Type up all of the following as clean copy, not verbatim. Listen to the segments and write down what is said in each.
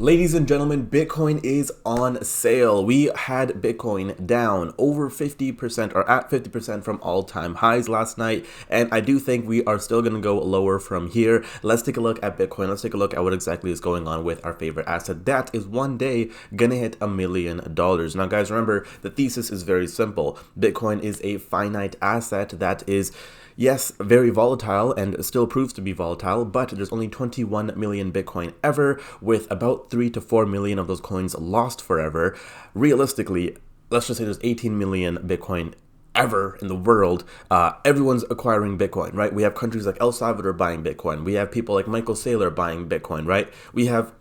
Ladies and gentlemen, Bitcoin is on sale. We had Bitcoin down over 50% or at 50% from all-time highs last night, and I do think we are still going to go lower from here. Let's take a look at Bitcoin. Let's take a look at what exactly is going on with our favorite asset that is one day going to hit $1 million. Now, guys, remember, the thesis is very simple. Bitcoin is a finite asset that is, yes, very volatile and still proves to be volatile, but there's only 21 million Bitcoin ever, with about 3 to 4 million of those coins lost forever. Realistically, let's just say there's 18 million Bitcoin ever in the world. Everyone's acquiring Bitcoin, right? We have countries like El Salvador buying Bitcoin. We have people like Michael Saylor buying Bitcoin, right? We have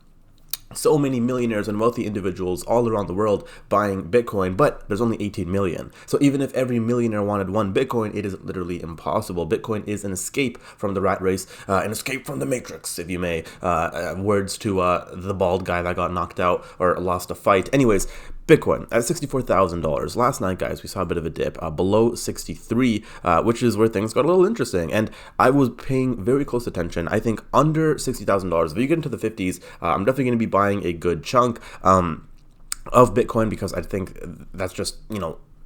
so many millionaires and wealthy individuals all around the world buying Bitcoin, but there's only 18 million. So even if every millionaire wanted one Bitcoin, it is literally impossible. Bitcoin is an escape from the rat race, an escape from the matrix, if you may. Words to the bald guy that got knocked out or lost a fight. Anyways, Bitcoin at $64,000. Last night, guys, we saw a bit of a dip below 63, which is where things got a little interesting. And I was paying very close attention. I think under $60,000, if you get into the 50s, I'm definitely going to be buying a good chunk of Bitcoin, because I think that's just,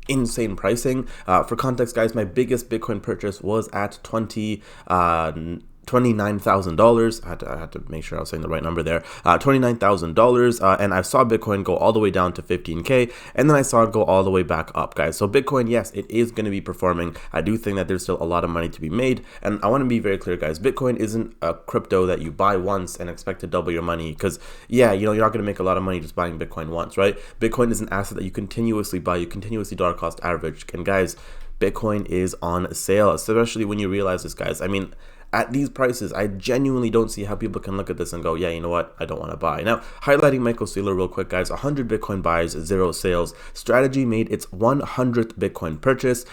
insane pricing. For context, guys, my biggest Bitcoin purchase was at $29,000. I had to make sure I was saying the right number there. $29,000, and I saw Bitcoin go all the way down to 15K, and then I saw it go all the way back up, guys. So Bitcoin, yes, it is going to be performing. I do think that there's still a lot of money to be made, and I want to be very clear, guys. Bitcoin isn't a crypto that you buy once and expect to double your money, because you're not going to make a lot of money just buying Bitcoin once, right? Bitcoin is an asset that you continuously buy, you continuously dollar cost average, and guys, Bitcoin is on sale, especially when you realize this, guys. I mean, at these prices, I genuinely don't see how people can look at this and go, yeah, you know what, I don't want to buy. Now, highlighting Michael Saylor real quick, guys, 100 Bitcoin buys, 0 sales. Strategy made its 100th Bitcoin purchase.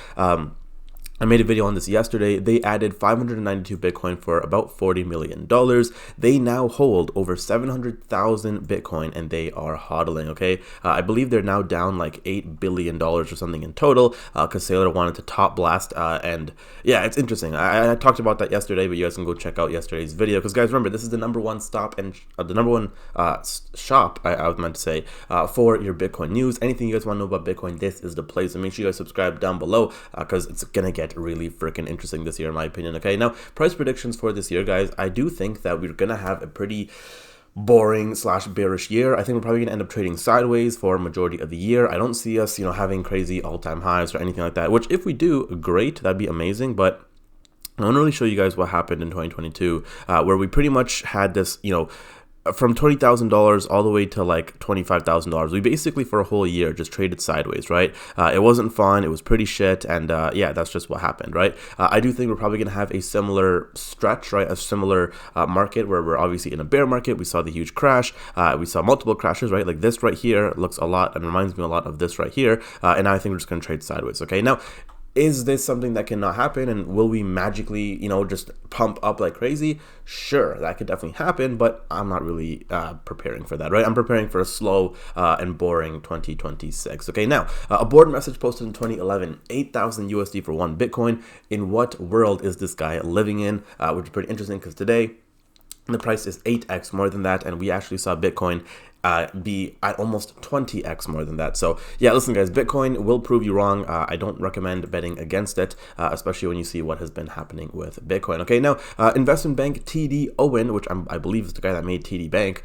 I made a video on this yesterday. They added 592 Bitcoin for about $40 million. They now hold over 700,000 Bitcoin, and they are hodling, okay? I believe they're now down like $8 billion or something in total, because Saylor wanted to top blast, and yeah, it's interesting. I talked about that yesterday, but you guys can go check out yesterday's video, because guys, remember, this is the number one stop and the number one shop, I was meant to say, for your Bitcoin news. Anything you guys want to know about Bitcoin, this is the place. And make sure you guys subscribe down below, because it's gonna get really freaking interesting this year, in my opinion. Okay, now price predictions for this year, guys. I do think that we're gonna have a pretty boring / bearish year. I think we're probably gonna end up trading sideways for a majority of the year. I don't see us, having crazy all-time highs or anything like that, which if we do, great, that'd be amazing. But I want to really show you guys what happened in 2022, where we pretty much had this, from $20,000 all the way to like $25,000. We basically for a whole year just traded sideways, right? It wasn't fun. It was pretty shit. And yeah, that's just what happened, right? I do think we're probably going to have a similar stretch, right? A similar market where we're obviously in a bear market. We saw the huge crash. We saw multiple crashes, right? Like this right here looks a lot and reminds me a lot of this right here. And I think we're just going to trade sideways. Okay. Now, is this something that cannot happen, and will we magically, just pump up like crazy? Sure, that could definitely happen, but I'm not really preparing for that, right? I'm preparing for a slow and boring 2026. Okay, now, a board message posted in 2011, 8,000 USD for one Bitcoin. In what world is this guy living in? Which is pretty interesting, because today the price is 8x more than that, and we actually saw Bitcoin be at almost 20x more than that. So yeah, listen, guys, Bitcoin will prove you wrong. I don't recommend betting against it, especially when you see what has been happening with Bitcoin. Okay, now investment bank TD Owen, which I believe is the guy that made TD Bank,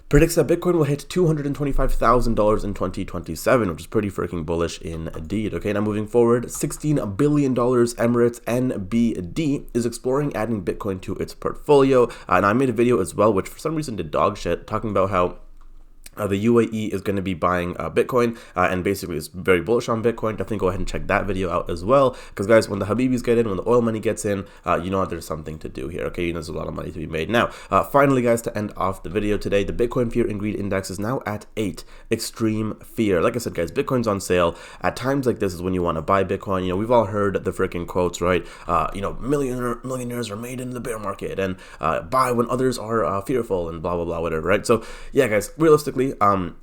predicts that Bitcoin will hit $225,000 in 2027, which is pretty freaking bullish indeed. Okay, now moving forward, $16 billion Emirates NBD is exploring adding Bitcoin to its portfolio. And I made a video as well, which for some reason did dog shit, talking about how the UAE is going to be buying Bitcoin, and basically is very bullish on Bitcoin. Definitely go ahead and check that video out as well, because guys, when the Habibis get in, when the oil money gets in, there's something to do here. Okay, there's a lot of money to be made. Now, finally, guys, to end off the video today, the Bitcoin Fear and Greed Index is now at 8. Extreme fear. Like I said, guys, Bitcoin's on sale. At times like this is when you want to buy Bitcoin. We've all heard the freaking quotes, right? Millionaires are made in the bear market, and buy when others are fearful, and blah blah blah, whatever, right? So yeah, guys, realistically,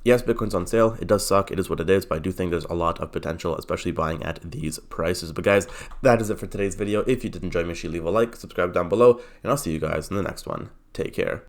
yes, Bitcoin's on sale. It does suck. It is what it is, but I do think there's a lot of potential, especially buying at these prices. But guys, that is it for today's video. If you did enjoy, make sure you leave a like, subscribe down below, and I'll see you guys in the next one. Take care.